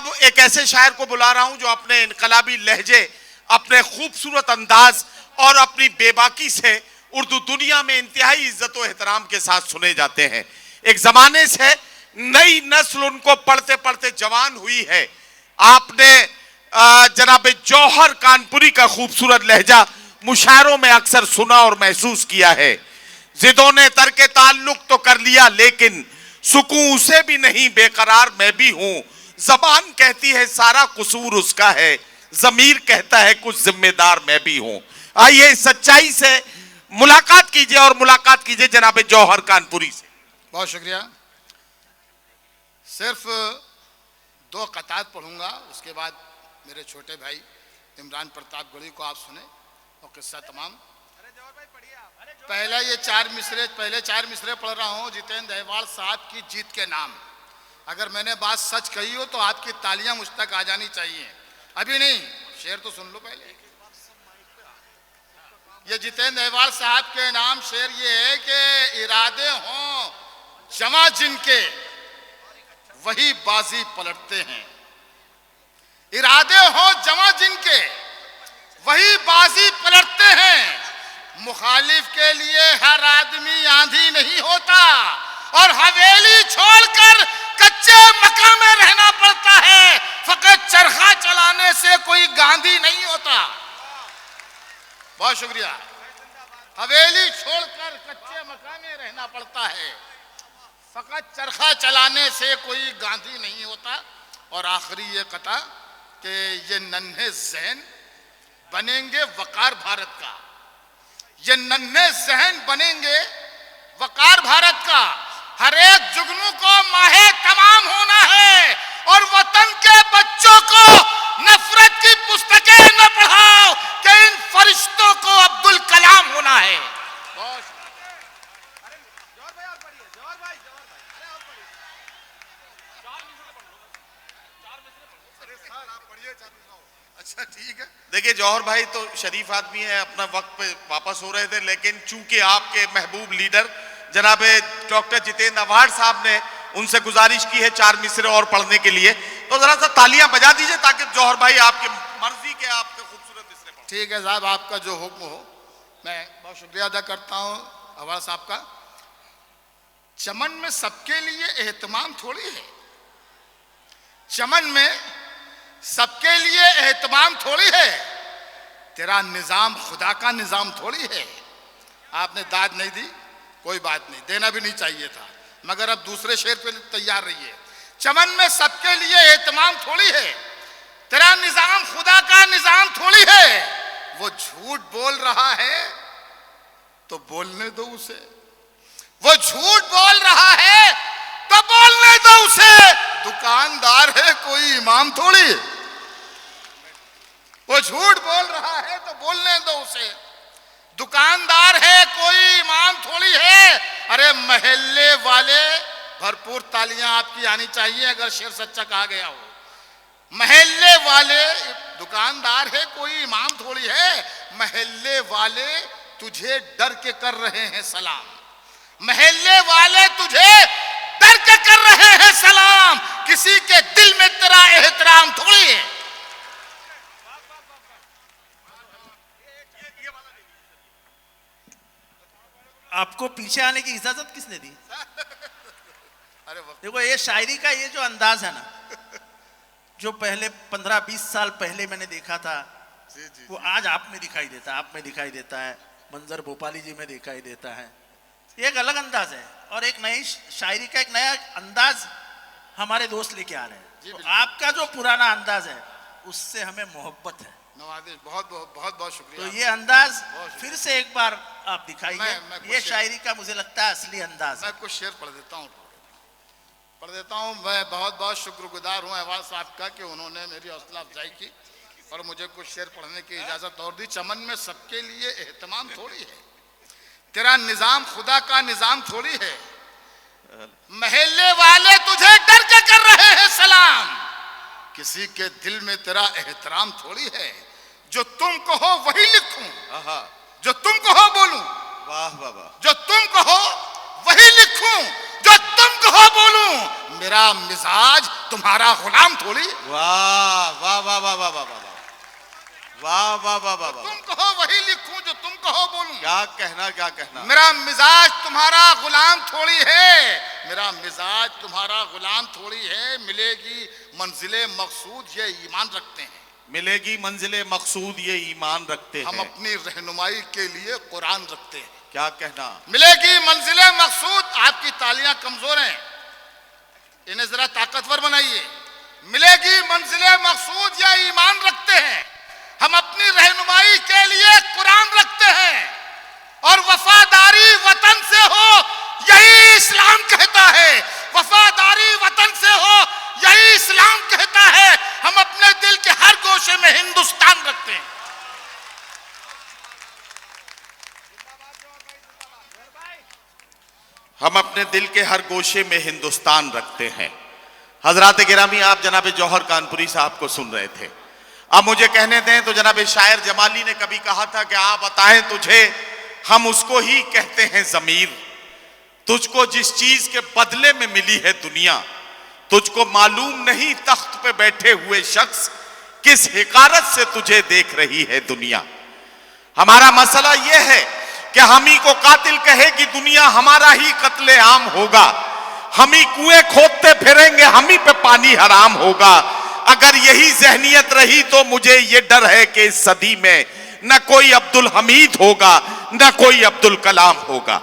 अब एक ऐसे शायर को बुला रहा हूं जो अपने इनकलाबी लहजे, अपने खूबसूरत अंदाज और अपनी बेबाकी से उर्दू दुनिया में इंतहाई इज्जत और एहतराम के साथ सुने जाते हैं। एक जमाने से नई नस्ल उनको पढ़ते पढ़ते जवान हुई है। आपने जनाब जौहर कानपुरी का खूबसूरत लहजा मुशायरों में अक्सर सुना और महसूस किया है। जिदों ने तर्के ताल्लुक तो कर लिया, लेकिन सुकून उसे भी नहीं, बेकरार मैं भी हूं। जबान कहती है सारा कसूर उसका है, जमीर कहता है कुछ जिम्मेदार मैं भी हूं। आइए इस सच्चाई से मुलाकात कीजिए और मुलाकात कीजिए जनाब जौहर कानपुरी से। बहुत शुक्रिया। सिर्फ 2 कतार पढ़ूंगा, उसके बाद मेरे छोटे भाई इमरान प्रताप गढ़ी को आप सुने और किस्सा तमाम। पहले 4 मिसरे पढ़ रहा हूं जितेंद्र अहवाल साहब की जीत के नाम। अगर मैंने बात सच कही हो तो आपकी तालियां मुझ तक आ जानी चाहिए। अभी नहीं, शेर तो सुन लो पहले। ये जितेंद्र अहवाल साहब के नाम शेर ये है कि इरादे हों जमा जिनके वही बाजी पलटते हैं। इरादे हों जमा जिनके वही बाजी पलटते हैं। मुखालिफ के लिए हर आदमी आंधी नहीं होता और हवेली छोड़कर कच्चे मकान में रहना पड़ता है। फकत चरखा चलाने से कोई गांधी नहीं होता। बहुत शुक्रिया। हवेली छोड़कर कच्चे मकान में रहना पड़ता है, फकत चरखा चलाने से कोई गांधी नहीं होता। और आखिरी ये कथा कि ये नन्हे ज़हन बनेंगे वकार भारत का। ये नन्हे ज़हन बनेंगे वकार भारत का। हर एक जुगनू को माहे तमाम होना है और वतन के बच्चों को नफरत की पुस्तकें न पढ़ाओ कि इन फरिश्तों को अब्दुल कलाम होना है। अच्छा ठीक है। देखिए जौहर भाई तो शरीफ आदमी है, अपना वक्त पे वापस हो रहे थे, लेकिन चूंकि आपके महबूब लीडर जनाब डॉक्टर जितेंद्र अवार्ड साहब ने उनसे गुजारिश की है 4 मिसरे और पढ़ने के लिए, तो जरा सा तालियां बजा दीजिए ताकि जौहर भाई आपके मर्जी के आपके खूबसूरत मिसरे पढ़ें। ठीक है साहब, आपका जो हुक्म हो। मैं बहुत शुक्रिया अदा करता हूँ अवार्ड साहब का। चमन में सबके लिए एहतमाम थोड़ी है। चमन में सबके लिए एहतमाम थोड़ी है। तेरा निजाम खुदा का निजाम थोड़ी है। आपने दाद नहीं दी, कोई बात नहीं, देना भी नहीं चाहिए था, मगर अब दूसरे शेर पे तैयार रहिए। चमन में सबके लिए एहतमाम थोड़ी है। तेरा निजाम खुदा का निजाम थोड़ी है। वो झूठ बोल रहा है तो बोलने दो उसे। वो झूठ बोल रहा है तो बोलने दो उसे। दुकानदार है कोई इमाम थोड़ी। वो झूठ बोल रहा है तो बोलने दो उसे। दुकानदार है कोई इमाम थोड़ी है। अरे महल्ले वाले, भरपूर तालियां आपकी आनी चाहिए अगर शेर सच्चा कहा गया हो। महल्ले वाले, दुकानदार है कोई इमाम थोड़ी है। महल्ले वाले तुझे डर के कर रहे हैं सलाम। महल्ले वाले तुझे डर के कर रहे हैं सलाम। किसी के दिल में तेरा एहतराम थोड़ी है। आपको पीछे आने की इजाजत किसने दी? देखो ये शायरी का ये जो अंदाज है ना, जो पहले 15-20 साल पहले मैंने देखा था, वो आज आप में दिखाई देता है। आप में दिखाई देता है, मंजर भोपाली जी में दिखाई देता है। ये एक अलग अंदाज है और एक नई शायरी का एक नया अंदाज हमारे दोस्त लेके आ रहे हैं। तो आपका जो पुराना अंदाज है उससे हमें मोहब्बत है। नवाज़िश, बहुत बहुत बहुत बहुत शुक्रिया। तो ये अंदाज फिर से एक बार आप दिखाइए। ये शायरी का मुझे लगता है असली अंदाज है। मैं कुछ शेर पढ़ देता हूँ। मैं बहुत बहुत शुक्रगुजार हूँ अहवाल साहब का कि उन्होंने मेरी हौसला अफजाई की और मुझे कुछ शेर पढ़ने की इजाजत और दी। चमन में सबके लिए एहतमाम थोड़ी है। तेरा निजाम खुदा का निजाम थोड़ी है। महल्ले वाले तुझे डर के कर रहे हैं सलाम। किसी के दिल में तेरा एहतराम थोड़ी है। जो तुम कहो वही लिखूं, जो तुम कहो बोलूं। वाह वाह वाह। जो तुम कहो वही लिखूं, जो तुम कहो बोलूं। मेरा मिजाज तुम्हारा गुलाम थोड़ी। वाह वाह वाह वाह वाह वाह वाह वाह वाह वाह वाह। तुम कहो वही लिखूं, जो तुम कहो बोलूं। क्या कहना क्या कहना। मेरा मिजाज तुम्हारा गुलाम थोड़ी है, मेरा मिजाज तुम्हारा गुलाम थोड़ी है। मिलेगी मंजिले मकसूद ये ईमान रखते हैं, मिलेगी मंजिले मकसूद ये ईमान रखते हैं। हम अपनी रहनुमाई के लिए कुरान रखते हैं। क्या कहना। मिलेगी मंजिले मकसूद। आपकी तालियां कमजोर हैं, इन्हें जरा ताकतवर बनाइए। मिलेगी मंजिले मकसूद या ईमान रखते हैं, हम अपनी रहनुमाई के लिए कुरान रखते हैं। और वफादारी वतन से हो यही इस्लाम कहता है, वफादारी वतन से हो यही इस्लाम कहता है। हम अपने दिल के हर गोशे में हिंदुस्तान रखते हैं। हम अपने दिल के हर गोशे में हिंदुस्तान रखते हैं। हजरात गिरामी, आप जनाब जौहर कानपुरी साहब को सुन रहे थे। अब मुझे कहने दें तो जनाब शायर जमाली ने कभी कहा था कि आप बताएं तुझे, हम उसको ही कहते हैं ज़मीर। तुझको जिस चीज के बदले में मिली है दुनिया, तुझको मालूम नहीं तख्त पे बैठे हुए शख्स किस हिकारत से तुझे देख रही है दुनिया। हमारा मसला यह है कि हम ही को कातिल कहेगी दुनिया, हमारा ही कत्ले आम होगा। हम ही कुएं खोदते फिरेंगे, हम ही पे पानी हराम होगा। अगर यही जहनियत रही तो मुझे ये डर है कि इस सदी में न कोई अब्दुल हमीद होगा, न कोई अब्दुल कलाम होगा।